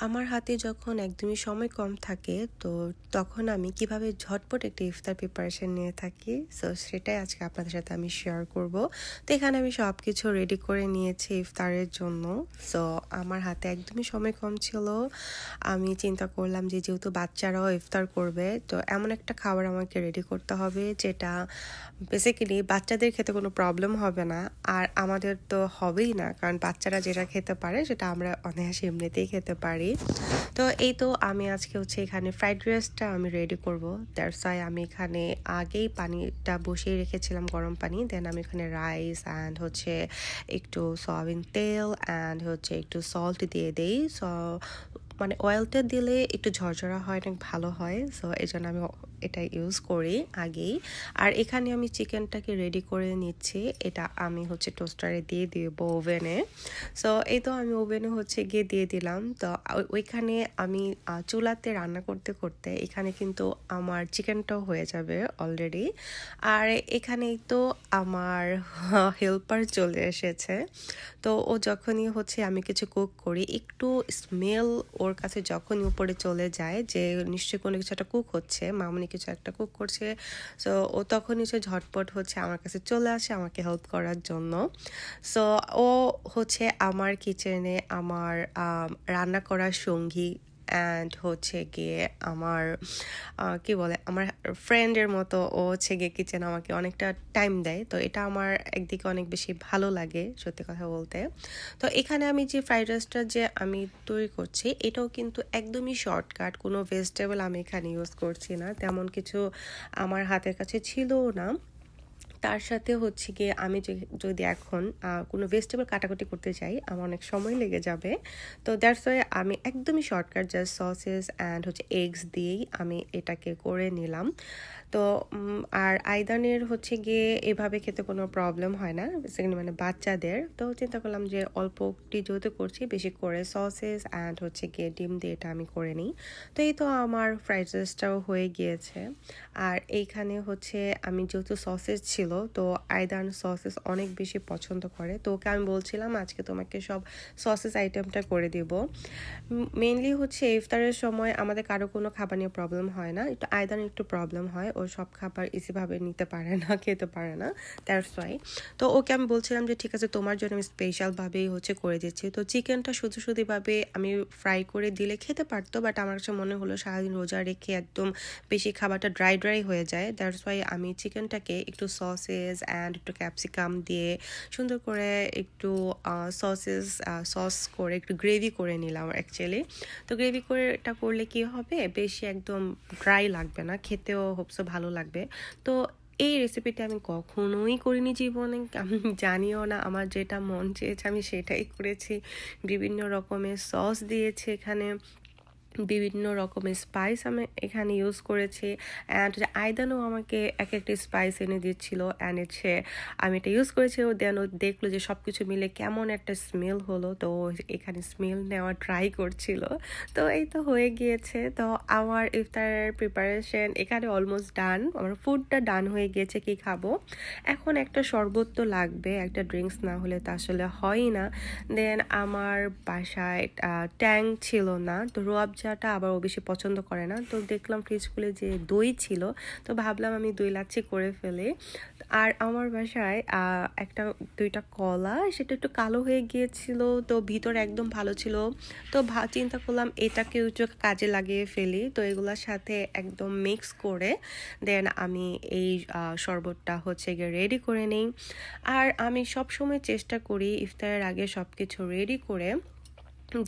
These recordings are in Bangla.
আমার হাতে যখন একদমই সময় কম থাকে তো তখন আমি কিভাবে ঝটপট একটা ইফতার প্রিপারেশন নিয়ে থাকি। সো সেটাই আজকে আপনাদের সাথে আমি শেয়ার করব। তো এখানে আমি সব কিছু রেডি করে নিয়েছি ইফতারের জন্য। সো আমার হাতে একদমই সময় কম ছিল। আমি চিন্তা করলাম যে যেহেতু বাচ্চারাও ইফতার করবে তো এমন একটা খাবার আমাকে রেডি করতে হবে যেটা বেসিক্যালি বাচ্চাদের খেতে কোনো প্রবলেম হবে না, আর আমাদের তো হবেই না, কারণ বাচ্চারা যেটা খেতে পারে সেটা আমরা অনায়াসে এমনিতেই খেতে পারি। তো এই তো আমি আজকে এখানে ফ্রাইড রাইসটা আমি রেডি করব। দ্যাটস ওয়াই আমি এখানে আগেই পানিটা বসিয়ে রেখেছিলাম, গরম পানি। দেন আমি এখানে রাইস অ্যান্ড একটু সয়াবিন তেল অ্যান্ড একটু সল্ট দিয়ে দেই। মানে অয়েলটা দিলে একটু ঝরঝরা হয়, অনেক ভালো হয়। সো এই জন্য আমি এটা ইউজ করি আগেই। আর এখানে আমি চিকেনটাকে রেডি করে নিচ্ছি। এটা আমি টোস্টারে দিয়ে দিব ওভেনে। সো এই তো আমি ওভেনে গিয়ে দিয়ে দিলাম। তো ওইখানে আমি চুলাতে রান্না করতে করতে এখানে কিন্তু আমার চিকেনটাও হয়ে যাবে অলরেডি। আর এখানেই তো আমার হেল্পার চলে এসেছে। তো ও যখনই আমি কিছু কুক করি, একটু স্মেল ওর কাছে যখনই উপরে চলে যায় যে নিশ্চয়ই কোনো কিছু একটা কুক হচ্ছে, মামুনি কিছু একটা কুক করছে, সো ও তখনই ঝটপট আমার কাছে চলে আসে আমাকে হেল্প করার জন্য। সো ও আমার কিচেনে আমার রান্না করার সঙ্গী অ্যান্ড গিয়ে আমার কি বলে আমার ফ্রেন্ডের মতো। ও গিয়ে কিচেন আমাকে অনেকটা টাইম দেয়, তো এটা আমার একদিকে অনেক বেশি ভালো লাগে সত্যি কথা বলতে। তো এখানে আমি যে ফ্রাইড রাইসটা যে আমি তৈরি করছি এটাও কিন্তু একদমই শর্টকাট, কোনো ভেজিটেবল আমি এখানে ইউজ করছি না, তেমন কিছু আমার হাতের কাছে ছিলও না। তার সাথে গিয়ে আমি যদি এখন কোনো ভেজিটেবল কাটাকুটি করতে চাই আমার অনেক সময় লেগে যাবে। তো দ্যাটস ওয়াই আমি একদমই shortcut just sausages and eggs দিয়েই আমি এটাকে করে নিলাম। তো আর আইদানের গিয়ে এভাবে খেতে কোনো প্রবলেম হয় না বেসিক্যালি, মানে বাচ্চাদের। তো চিন্তা করলাম যে অল্পটি যেহেতু করছি বেশি করে সসেস অ্যান্ড গিয়ে ডিম দিয়ে এটা আমি করে নিই। তো এই তো আমার ফ্রাইড রাইসটাও হয়ে গিয়েছে। আর এইখানে আমি যেহেতু সসেস ছিল, তো আইদান সসেস অনেক বেশি পছন্দ করে, তো ওকে আমি বলছিলাম আজকে তোমাকে সব সসেস আইটেমটা করে দিব। মেইনলি ইফতারের সময় আমাদের কারো কোনো খাবার নিয়ে প্রবলেম হয় না, একটু আইদান একটু প্রবলেম হয়, ও সব খাবার ইজিভাবে নিতে পারে না, খেতে পারে না, দ্যাটস ওয়াই। তো ওকে আমি বলছিলাম যে ঠিক আছে তোমার জন্য আমি স্পেশালভাবেই করে দিচ্ছি। তো চিকেনটা শুধু শুধুভাবে আমি ফ্রাই করে দিলে খেতে পারতো, বাট আমার কাছে মনে হলো সারাদিন রোজা রেখে একদম বেশি খাবারটা ড্রাই ড্রাই হয়ে যায়, দ্যাটস ওয়াই আমি চিকেনটাকে একটু সসেস অ্যান্ড একটু ক্যাপসিকাম দিয়ে সুন্দর করে একটু সস করে একটু গ্রেভি করে নিলাম অ্যাকচুয়ালি। তো গ্রেভি করে এটা করলে কি হবে, বেশি একদম ড্রাই লাগবে না, খেতেও হোপসো ভালো লাগবে। তো এই রেসিপিটা আমি কখনোই করিনি জীবনে, আমি জানিও না, আমার যেটা মন চেয়েছে আমি সেটাই করেছি। বিভিন্ন রকমের সস দিয়েছি এখানে, বিভিন্ন রকমের স্পাইস আমি এখানে ইউজ করেছি, অ্যান্ড আইদানও আমাকে এক একটা স্পাইস এনে দিচ্ছিল, অ্যান্ড আমি এটা ইউজ করেছি। ও দেন ও দেখলো যে সব কিছু মিলে কেমন একটা স্মেল হলো, তো এখানে স্মেল নেওয়া ট্রাই করছিল। তো এই তো হয়ে গিয়েছে। তো আমার ইফতারের প্রিপারেশন এখানে অলমোস্ট ডান, আমার ফুডটা ডান হয়ে গিয়েছে। কি খাবো এখন, একটা শরবত তো লাগবে, একটা ড্রিঙ্কস না হলে তো আসলে হয়ই না। দেন আমার বাসায় ট্যাং ছিল না, তো রুয়াবজাটা আবার ও বেশি পছন্দ করে না, তো দেখলাম ফ্রিজ খুলে যে দই ছিল, তো ভাবলাম আমি দই লাচ্ছি করে ফেলি। আর আমার বাসায় একটা দুইটা কলা, সেটা একটু কালো হয়ে গিয়েছিল, তো ভিতরে একদম ভালো ছিল। তো চিন্তা করলাম এটাকে একটু কাজে লাগিয়ে ফেলি, তো এগুলোর সাথে একদম মিক্স করে দেন আমি এই শরবতটা গিয়ে রেডি করে নিই। আর আমি সবসময় চেষ্টা করি ইফতারের আগে সব কিছু রেডি করে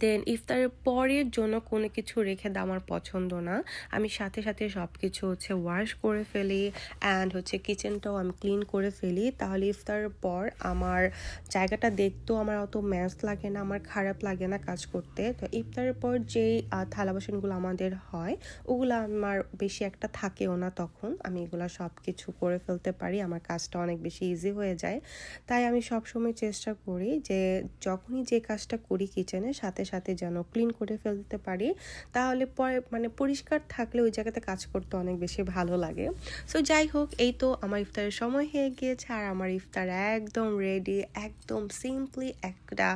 দেন ইফতারের পরের জন্য কোনো কিছু রেখে দেওয়া আমার পছন্দ না। আমি সাথে সাথে সব কিছু ওয়াশ করে ফেলি অ্যান্ড কিচেনটাও আমি ক্লিন করে ফেলি, তাহলে ইফতারের পর আমার জায়গাটা দেখতেও আমার অত ম্যাস লাগে না, আমার খারাপ লাগে না কাজ করতে। তো ইফতারের পর যেই থালা বাসনগুলো আমাদের হয় ওগুলো আমার বেশি একটা থাকেও না, তখন আমি এগুলো সব কিছু করে ফেলতে পারি, আমার কাজটা অনেক বেশি ইজি হয়ে যায়। তাই আমি সবসময় চেষ্টা করি যে যখনই যে কাজটা করি কিচেনে সাথে সাথে সাথে যেন ক্লিন করে ফেলতে পারি, তাহলে পরে মানে পরিষ্কার থাকলে ওই জায়গাতে কাজ করতে অনেক বেশি ভালো লাগে। সো যাই হোক, এই তো আমার ইফতারের সময় হয়ে গিয়েছে আর আমার ইফতার একদম রেডি। একদম সিম্পলি একটা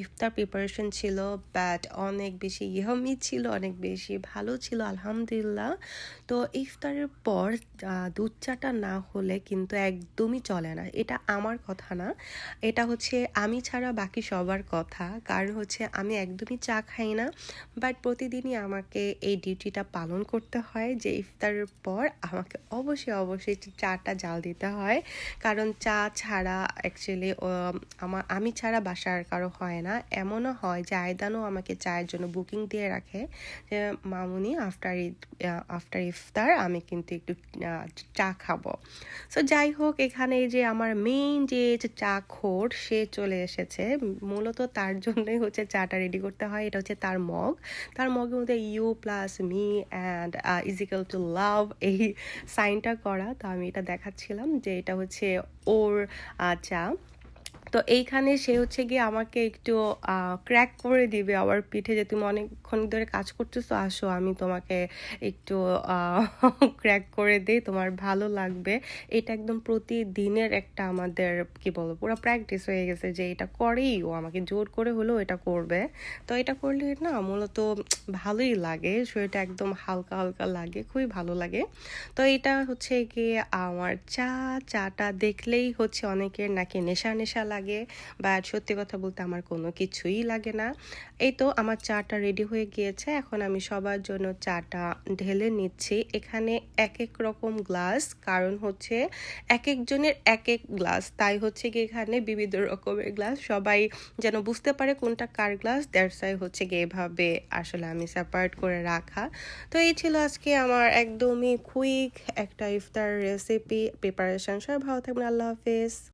ইফতার প্রিপারেশন ছিল, বাট অনেক বেশি ইয়ামি ছিল, অনেক বেশি ভালো ছিল আলহামদুলিল্লাহ। তো ইফতারের পর দুধ চাটা না হলে কিন্তু একদমই চলে না। এটা আমার কথা না, এটা হচ্ছে আমি ছাড়া বাকি সবার কথা। কারণ হচ্ছে আমি একদমই চা খাই না, বাট প্রতিদিনই আমাকে এই ডিউটিটা পালন করতে হয় যে ইফতারের পর আমাকে অবশ্যই অবশ্যই চাটা জাল দিতে হয়। কারণ চা ছাড়া অ্যাকচুয়ালি আমি ছাড়া বাসার কারো হয় না। এমনও হয় যে আয়দানও আমাকে চায়ের জন্য বুকিং দিয়ে রাখে যে মামুনি আফটার ইফতার আমি কিন্তু একটু চা খাবো। সো যাই হোক, এখানে এই যে আমার মেইন যে চাখোর সে চলে এসেছে। মূলত তার জন্যই হচ্ছে চাটা রেডি করতে হয়। এটা হচ্ছে তার মগ। তার মগের মধ্যে you plus me and equal to love এই সাইনটা করা। তো আমি এটা দেখাচ্ছিলাম যে এটা হচ্ছে ওর চা। তো এইখানে সে হচ্ছে গিয়ে আমাকে একটু ক্র্যাক করে দিবে আমার পিঠে যে তুমি অনেকক্ষণ ধরে কাজ করতেছো, আসো আমি তোমাকে একটু ক্র্যাক করে দিই, তোমার ভালো লাগবে। এটা একদম প্রতিদিনের একটা আমাদের কি বলবো পুরো প্র্যাকটিস হয়ে গেছে যে এটা করেই ও আমাকে জোর করে হলেও এটা করবে। তো এটা করলে না মূলত ভালোই লাগে, শরীরটা একদম হালকা হালকা লাগে, খুবই ভালো লাগে। তো এটা হচ্ছে গিয়ে আমার চাটা দেখলেই হচ্ছে অনেকের নাকি নেশা নেশা লাগে, বাট সত্যি কথা বলতে আমার কোনো কিছুই লাগে না। এই তো আমার চাটা রেডি হয়ে গিয়েছে, এখন আমি সবার জন্য চাটা ঢেলে নিচ্ছি। এখানে এক এক রকম গ্লাস, কারণ হচ্ছে এক একজনের এক এক গ্লাস, তাই হচ্ছে কি এখানে বিবিধ রকমের গ্লাস, সবাই যেন বুঝতে পারে কোনটা কার গ্লাস, দ্যাটস ওয়াই হচ্ছে গিয়ে এভাবে আসলে আমি সেপারেট করে রাখা। তো এই ছিল আজকে আমার একদমই কুইক একটা ইফতার রেসিপি প্রিপারেশন। সবাই ভালো থাকবেন, আল্লাহ হাফেজ।